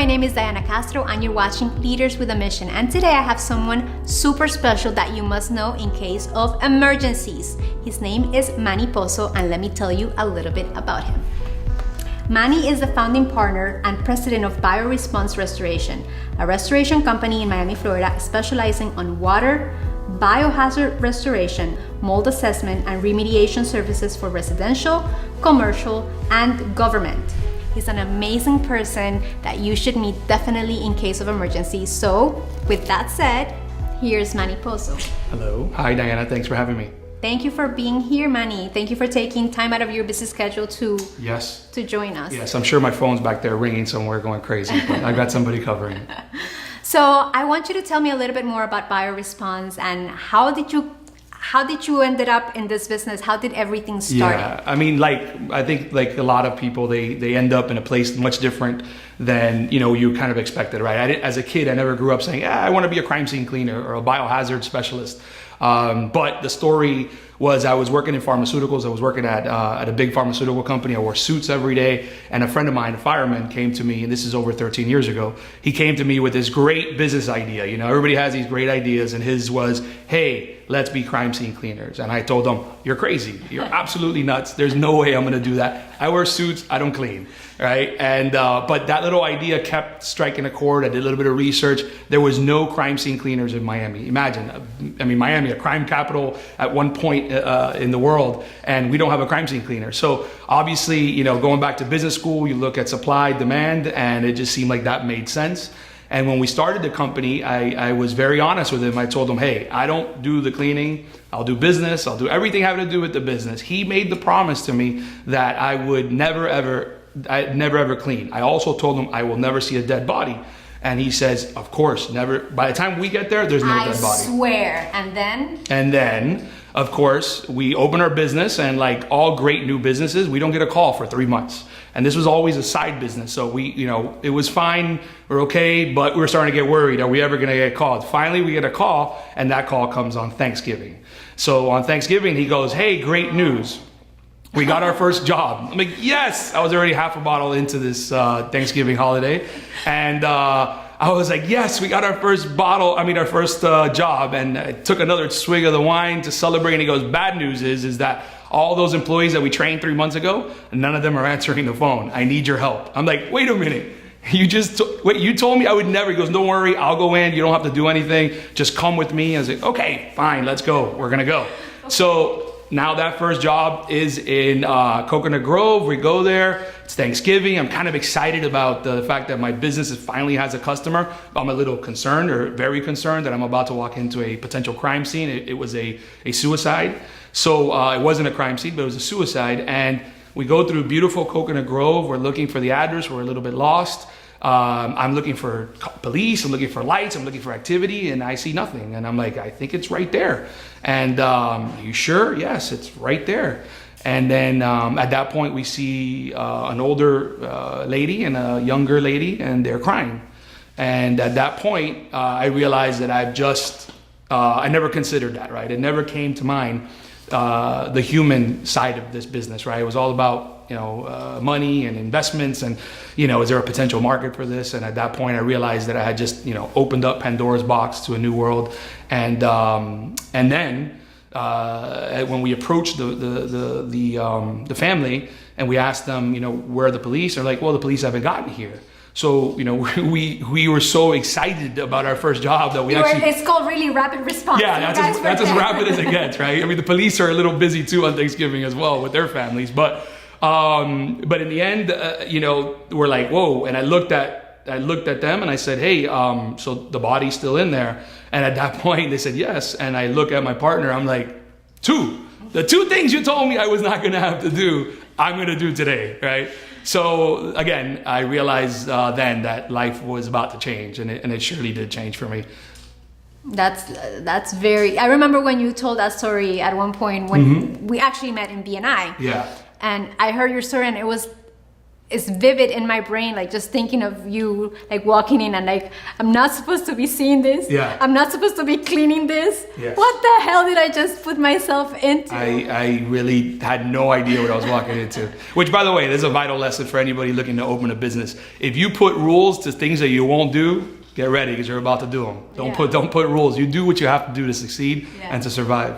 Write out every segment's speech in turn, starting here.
my name is Diana Castro and you're watching Leaders with a Mission. And today I have someone super special that you must know in case of emergencies. His name is Manny Passo, and let me tell you a little bit about him. Manny is the founding partner and president of BioResponse Restoration, a restoration company in Miami, Florida, specializing on water, biohazard restoration, mold assessment, and remediation services for residential, commercial, and government. He's an amazing person that you should meet definitely in case of emergency. So, with that said, here's Manny Passo. Hello. Hi, Diana. Thanks for having me. Thank you for being here, Manny. Thank you for taking time out of your busy schedule to join us. Yes, I'm sure my phone's back there ringing somewhere going crazy, but I got somebody covering. So I want you to tell me a little bit more about BioResponse and how did you ended up in this business? How did everything start? Yeah, I mean, I think a lot of people, they end up in a place much different than, you kind of expected, right? As a kid, I never grew up saying, I want to be a crime scene cleaner or a biohazard specialist. But the story was I was working in pharmaceuticals. I was working at a big pharmaceutical company. I wore suits every day. And a friend of mine, a fireman, came to me, and this is over 13 years ago. He came to me with this great business idea. Everybody has these great ideas, and his was, hey, let's be crime scene cleaners. And I told him, you're crazy. You're absolutely nuts. There's no way I'm going to do that. I wear suits. I don't clean. Right. And but that little idea kept striking a chord. I did a little bit of research. There was no crime scene cleaners in Miami. Imagine, Miami, a crime capital at one point in the world, and we don't have a crime scene cleaner. So obviously, going back to business school, you look at supply, demand, and it just seemed like that made sense. And when we started the company, I was very honest with him. I told him, hey, I don't do the cleaning. I'll do business. I'll do everything having to do with the business. He made the promise to me that I would never ever clean. I also told him I will never see a dead body. And he says, of course, never. By the time we get there, there's no dead body. I swear. And then, of course, we open our business, and like all great new businesses, we don't get a call for 3 months. And this was always a side business. So it was fine. We're okay, but we were starting to get worried. Are we ever going to get called? Finally, we get a call, and that call comes on Thanksgiving. So on Thanksgiving, he goes, hey, great news. We got our first job. I'm like, yes! I was already half a bottle into this Thanksgiving holiday. And I was like, yes, we got our first job. And I took another swig of the wine to celebrate. And he goes, bad news is that all those employees that we trained 3 months ago, none of them are answering the phone. I need your help. I'm like, wait a minute. You told me I would never. He goes, don't worry, I'll go in. You don't have to do anything. Just come with me. I was like, okay, fine, let's go. We're going to go. So now that first job is in Coconut Grove. We go there. It's Thanksgiving. I'm kind of excited about the fact that my business finally has a customer. I'm a little concerned, or very concerned, that I'm about to walk into a potential crime scene. It was a suicide. So it wasn't a crime scene, but it was a suicide. And we go through beautiful Coconut Grove. We're looking for the address. We're a little bit lost. I'm looking for police, I'm looking for lights, I'm looking for activity, and I see nothing. And I'm like, I think it's right there. And are you sure? Yes, it's right there. And then at that point, we see an older lady and a younger lady, and they're crying. And at that point, I realized that I never considered that, right? It never came to mind, the human side of this business, right? It was all about money and investments, and is there a potential market for this? And at that point, I realized that I had just opened up Pandora's box to a new world. And then when we approached the family and we asked them, where are the police? They're like, well, the police haven't gotten here. So we were so excited about our first job that it's called really rapid response. Yeah, that's as rapid as it gets, right? I mean, the police are a little busy too on Thanksgiving as well with their families, but in the end, we're like, whoa. And I looked at them and I said, hey, so the body's still in there? And at that point they said yes. And I look at my partner, I'm like, the two things you told me I was not going to have to do, I'm going to do today, right? So again, I realized then that life was about to change, and it surely did change for me. That's very, I remember when you told that story at one point when we actually met in BNI. Yeah. And I heard your story, and it was is vivid in my brain, like just thinking of you like walking in and like, I'm not supposed to be seeing this. Yeah. I'm not supposed to be cleaning this. Yes. What the hell did I just put myself into? I really had no idea what I was walking into. Which, by the way, this is a vital lesson for anybody looking to open a business. If you put rules to things that you won't do, get ready because you're about to do them. Don't put rules. You do what you have to do to succeed and to survive.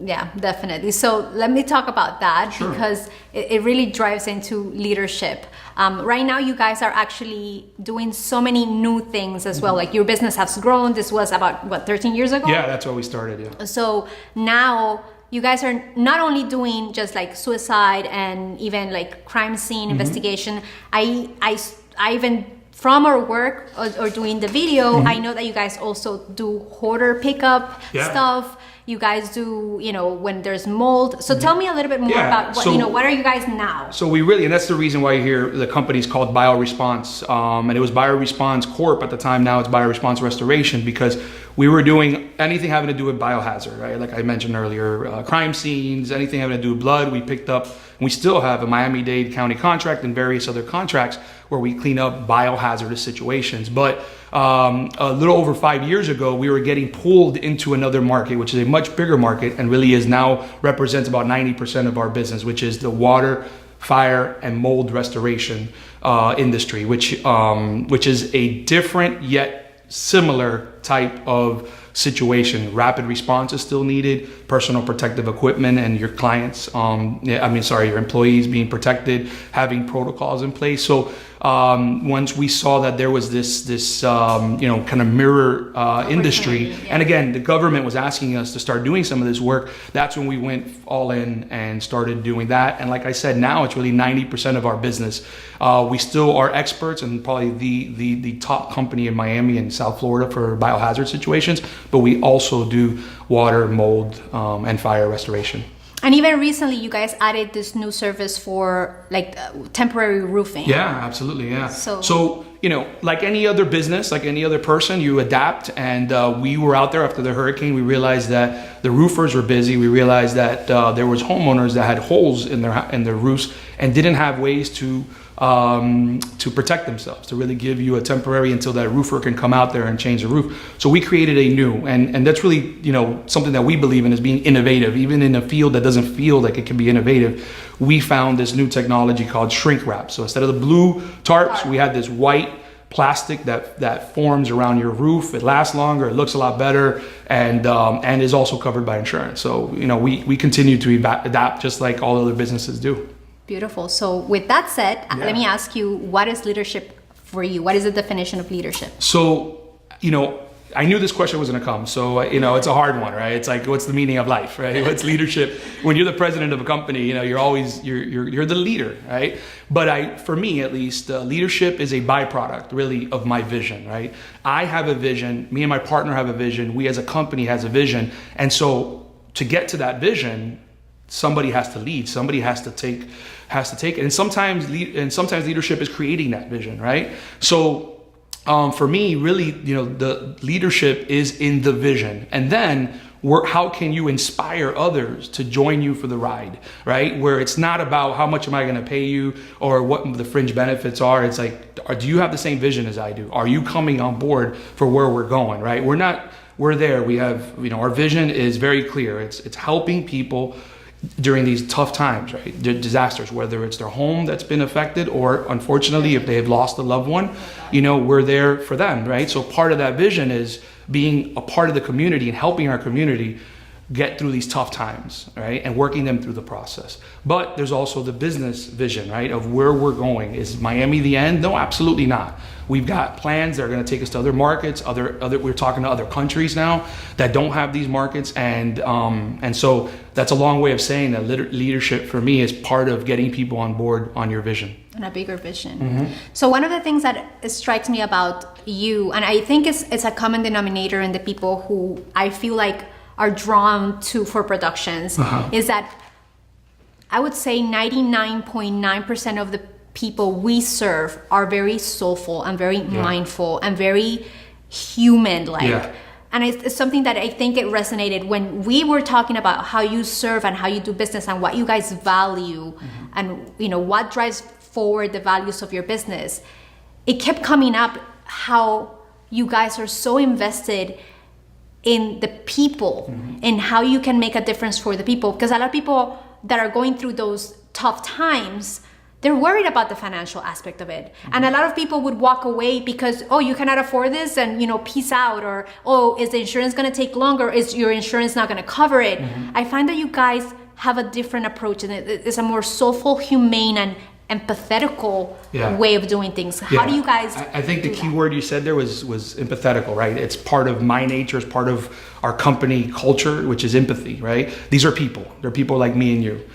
Yeah, definitely. So let me talk about that because it really drives into leadership. Right now, you guys are actually doing so many new things as well. Like your business has grown. This was about, what, 13 years ago? Yeah, that's where we started, yeah. So now you guys are not only doing just like suicide and even like crime scene investigation. I even from our work or doing the video, I know that you guys also do hoarder pickup stuff. You guys do, you know, when there's mold. So tell me a little bit more about what, what are you guys now? So we really, and that's the reason why you hear the company's called BioResponse. And it was BioResponse Corp at the time. Now it's BioResponse Restoration because we were doing anything having to do with biohazard, right? Like I mentioned earlier, crime scenes, anything having to do with blood, we picked up. And we still have a Miami-Dade County contract and various other contracts where we clean up biohazardous situations. But a little over 5 years ago, we were getting pulled into another market, which is a much bigger market and really is now represents about 90% of our business, which is the water, fire, and mold restoration industry, which is a different yet similar type of situation. Rapid response is still needed, personal protective equipment, and your clients, your employees being protected, having protocols in place. So once we saw that there was this kind of mirror industry, and again, the government was asking us to start doing some of this work, that's when we went all in and started doing that. And like I said, now it's really 90% of our business. We still are experts and probably the top company in Miami and South Florida for biohazard situations, but we also do water, mold, and fire restoration. And even recently, you guys added this new service for like temporary roofing. Yeah, absolutely. Yeah. So like any other business, like any other person, you adapt. And we were out there after the hurricane. We realized that the roofers were busy. We realized that there was homeowners that had holes in their roofs and didn't have ways to protect themselves, to really give you a temporary until that roofer can come out there and change the roof. So we created a new, and that's really, something that we believe in is being innovative, even in a field that doesn't feel like it can be innovative. We found this new technology called shrink wrap. So instead of the blue tarps, we had this white plastic that forms around your roof. It lasts longer, it looks a lot better, and is also covered by insurance. So, we continue to adapt just like all other businesses do. Beautiful. So with that said, let me ask you, what is leadership for you? What is the definition of leadership? So, I knew this question was going to come. So, it's a hard one, right? It's like, what's the meaning of life, right? What's leadership? When you're the president of a company, you're always, you're the leader, right? But for me at least, leadership is a byproduct really of my vision, right? I have a vision, me and my partner have a vision, we as a company has a vision. And so to get to that vision, somebody has to lead, somebody has to take it. And sometimes leadership is creating that vision, right? So for me, really, the leadership is in the vision. And then how can you inspire others to join you for the ride, right? Where it's not about how much am I going to pay you or what the fringe benefits are. It's like, do you have the same vision as I do? Are you coming on board for where we're going, right? We're there. We have, our vision is very clear. It's helping people during these tough times, right? Disasters, whether it's their home that's been affected or unfortunately if they have lost a loved one, we're there for them, right? So part of that vision is being a part of the community and helping our community get through these tough times, right? And working them through the process. But there's also the business vision, right? Of where we're going. Is Miami the end? No, absolutely not. We've got plans that are going to take us to other markets, we're talking to other countries now that don't have these markets. And so that's a long way of saying that leadership for me is part of getting people on board on your vision. And a bigger vision. So one of the things that strikes me about you, and I think it's a common denominator in the people who I feel like are drawn to For Productions, is that I would say 99.9% of the people we serve are very soulful and very mindful and very human-like. and it's something that I think it resonated when we were talking about how you serve and how you do business and what you guys value, and what drives forward the values of your business. It kept coming up how you guys are so invested in the people and how you can make a difference for the people, because a lot of people that are going through those tough times, they're worried about the financial aspect of it. And a lot of people would walk away because, oh, you cannot afford this, and peace out, or, oh, is the insurance going to take longer? Is your insurance not going to cover it? I find that you guys have a different approach, and it's a more soulful, humane, and empathetical way of doing things. How do you guys I think the key word you said there was empathetical, right? It's part of my nature, it's part of our company culture, which is empathy, right? These are people. They're people like me and you.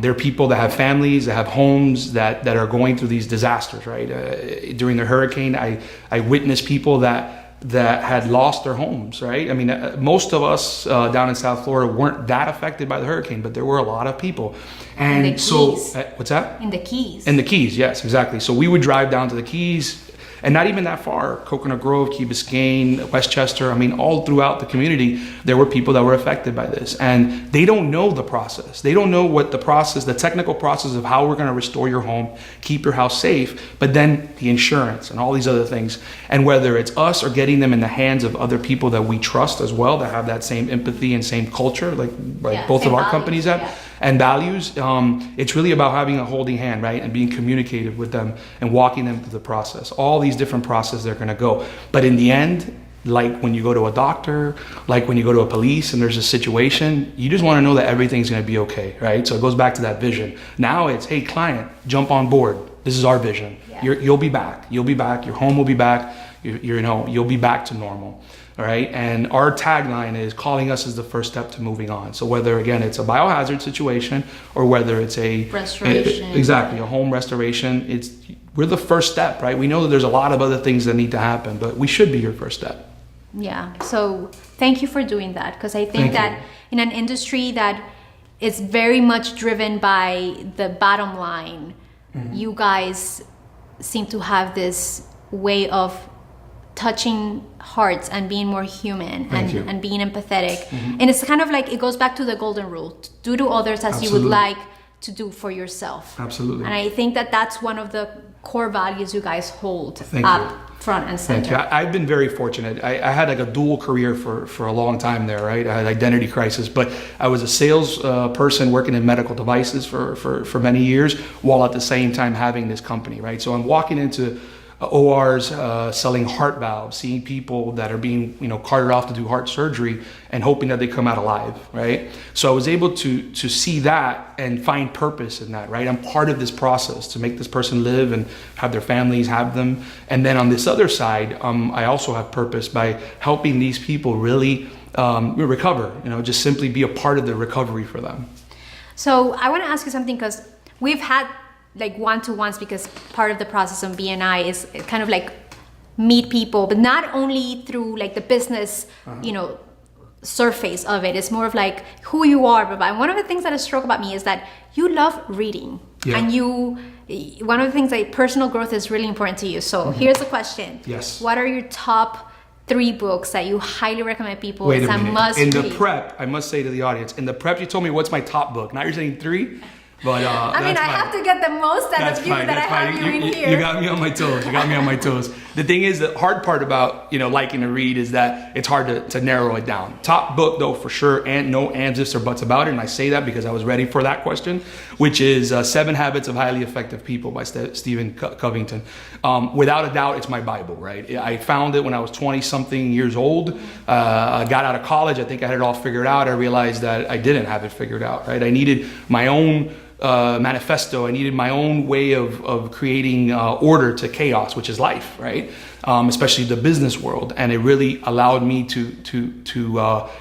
They're people that have families, that have homes, that are going through these disasters, right? During the hurricane, I witnessed people that had lost their homes, right? I mean, most of us down in South Florida weren't that affected by the hurricane, but there were a lot of people. And so, what's that? In the Keys. In the Keys, yes, exactly. So we would drive down to the Keys, and not even that far, Coconut Grove, Key Biscayne, Westchester. I mean, all throughout the community, there were people that were affected by this. And they don't know the process. They don't know what the technical process of how we're going to restore your home, keep your house safe, but then the insurance and all these other things. And whether it's us or getting them in the hands of other people that we trust as well, that have that same empathy and same culture, like both of our companies have. And values, it's really about having a holding hand, right? And being communicative with them and walking them through the process. All these different processes they're gonna go. But in the end, like when you go to a doctor, like when you go to a police and there's a situation, you just wanna know that everything's gonna be okay, right? So it goes back to that vision. Now it's, hey, client, jump on board. This is our vision. Yeah. You'll be back. You'll be back. Your home will be back. You'll be back to normal. All right. And our tagline is calling us as the first step to moving on. So whether, again, it's a biohazard situation or whether it's a restoration, a home restoration, we're the first step, right? We know that there's a lot of other things that need to happen, but we should be your first step. Yeah. So thank you for doing that, because I think that in an industry that is very much driven by the bottom line, you guys seem to have this way of touching hearts and being more human and being empathetic. And it's kind of like, it goes back to the golden rule: do to others as you would like to do for yourself. Absolutely. And I think that that's one of the core values you guys hold front and center. Thank you. I've been very fortunate. I had like a dual career for a long time there, right? I had identity crisis, but I was a sales person working in medical devices for many years, while at the same time having this company, right? So I'm walking into ORs, selling heart valves, seeing people that are being, carted off to do heart surgery and hoping that they come out alive, right? So I was able to see that and find purpose in that, right? I'm part of this process to make this person live and have their families have them. And then on this other side, I also have purpose by helping these people really recover, just simply be a part of the recovery for them. So I want to ask you something, because we've had like one-to-ones, because part of the process of BNI is kind of like meet people, but not only through like the business, surface of it. It's more of like who you are. But one of the things that has struck about me is that you love reading, and one of the things that personal growth is really important to you. So here's the question. Yes. What are your top 3 books that you highly recommend people Wait a that minute. must read? In the prep, I must say to the audience, in the prep you told me what's my top book. Now you're saying 3? But I have to get the most out of you that I have you in here. You got me on my toes. The thing is, the hard part about liking to read is that it's hard to narrow it down. Top book though, for sure, and no ands, ifs, or buts about it. And I say that because I was ready for that question, which is 7 Habits of Highly Effective People by Stephen Covington. Without a doubt, it's my Bible, right? I found it when I was 20-something years old. I got out of college. I think I had it all figured out. I realized that I didn't have it figured out, right? I needed my own manifesto. I needed my own way of creating order to chaos, which is life, right? Especially the business world. And it really allowed me to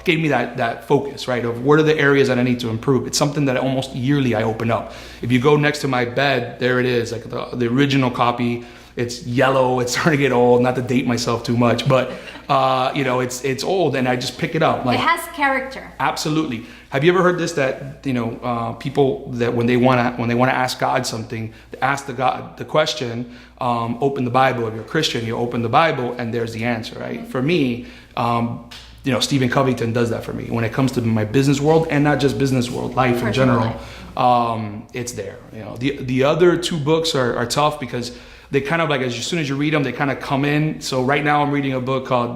gave me that focus, right? Of what are the areas that I need to improve. It's something that almost yearly I open up. If you go next to my bed, there it is, like the original copy. It's yellow, it's starting to get old, not to date myself too much, but it's old, and I just pick it up. Like, it has character. Absolutely. Have you ever heard this, that people that when they want to ask God something, ask the question, open the Bible. If you're a Christian, you open the Bible and there's the answer, right? For me, You know, Stephen Covington does that for me when it comes to my business world, and not just business world, life in general. It's there. You know, the other two books are tough because they kind of like, as soon as you read them, they kind of come in. So right now I'm reading a book called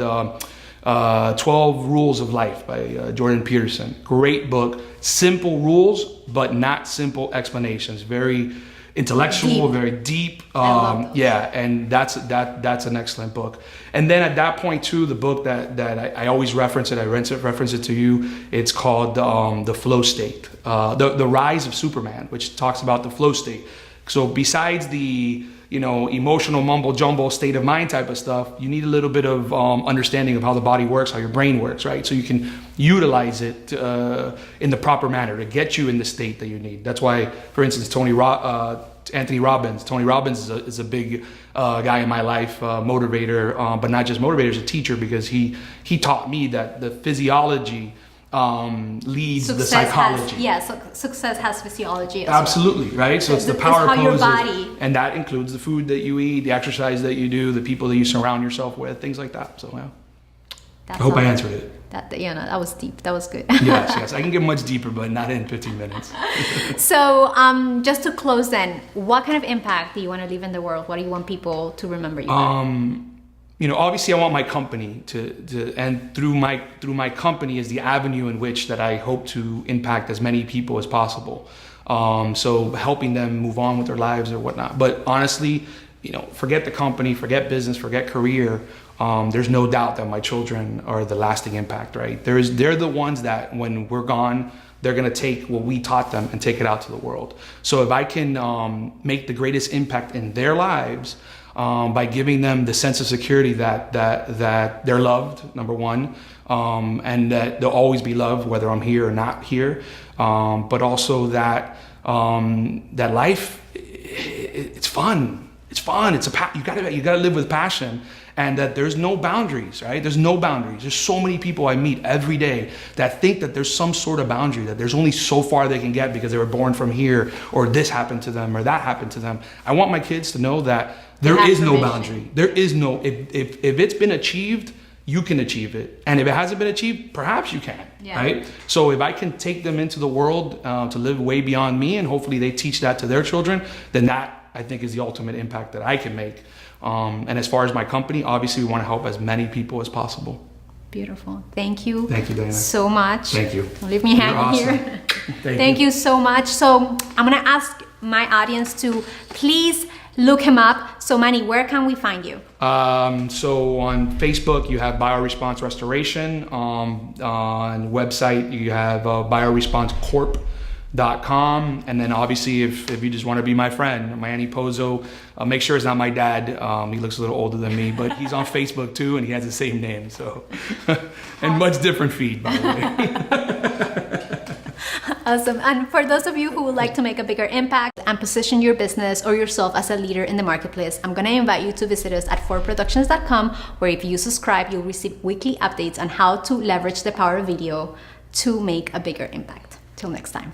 12 Rules of Life by Jordan Peterson. Great book. Simple rules, but not simple explanations. Very intellectual, very deep. Yeah, and that's an excellent book. And then at that point too, the book that I always reference it, reference it to you, it's called The Flow State, the Rise of Superman, which talks about the flow state. So besides the, you know, emotional mumble jumble state of mind type of stuff, you need a little bit of understanding of how the body works, how your brain works, right? So you can utilize it in the proper manner to get you in the state that you need. That's why, for instance, Tony Robbins is a big guy in my life, motivator, but not just motivator, he's a teacher, because he taught me that the physiology leads the psychology. Success has physiology as Absolutely, well. right? So it's the power how your poses, body, and that includes the food that you eat, the exercise that you do, the people that you surround yourself with, things like that. So yeah, I hope I answered it. That was deep. That was good. Yes, I can get much deeper, but not in 15 minutes. So just to close then, what kind of impact do you want to leave in the world? What do you want people to remember you by? You know, obviously I want my company to and through my company is the avenue in which that I hope to impact as many people as possible. So helping them move on with their lives or whatnot. But honestly, you know, forget the company, forget business, forget career. There's no doubt that my children are the lasting impact, right? They're the ones that when we're gone, they're gonna take what we taught them and take it out to the world. So if I can make the greatest impact in their lives, by giving them the sense of security that they're loved, number one, and that they'll always be loved whether I'm here or not here, but also that that life, it's fun. It's fun. You gotta live with passion, and that there's no boundaries, right? There's no boundaries. There's so many people I meet every day that think that there's some sort of boundary, that there's only so far they can get because they were born from here, or this happened to them, or that happened to them. I want my kids to know that there is no boundary. There is no, if it's been achieved, you can achieve it. And if it hasn't been achieved, perhaps you can, right? So if I can take them into the world to live way beyond me, and hopefully they teach that to their children, then that, I think, is the ultimate impact that I can make. And as far as my company, obviously we want to help as many people as possible. Beautiful. Thank you. Thank you, Dana. So much. Thank you. Don't leave me hanging here. Thank you so much. So I'm going to ask my audience to please look him up. So Manny, where can we find you? So on Facebook, you have BioResponse Restoration. On website, you have BioResponseCorp.com. And then obviously, if you just want to be my friend, Manny Passo, make sure it's not my dad. He looks a little older than me, but he's on Facebook too, and he has the same name. So, and much different feed, by the way. Awesome. And for those of you who would like to make a bigger impact and position your business or yourself as a leader in the marketplace, I'm going to invite you to visit us at forproductions.com, where if you subscribe, you'll receive weekly updates on how to leverage the power of video to make a bigger impact. Till next time.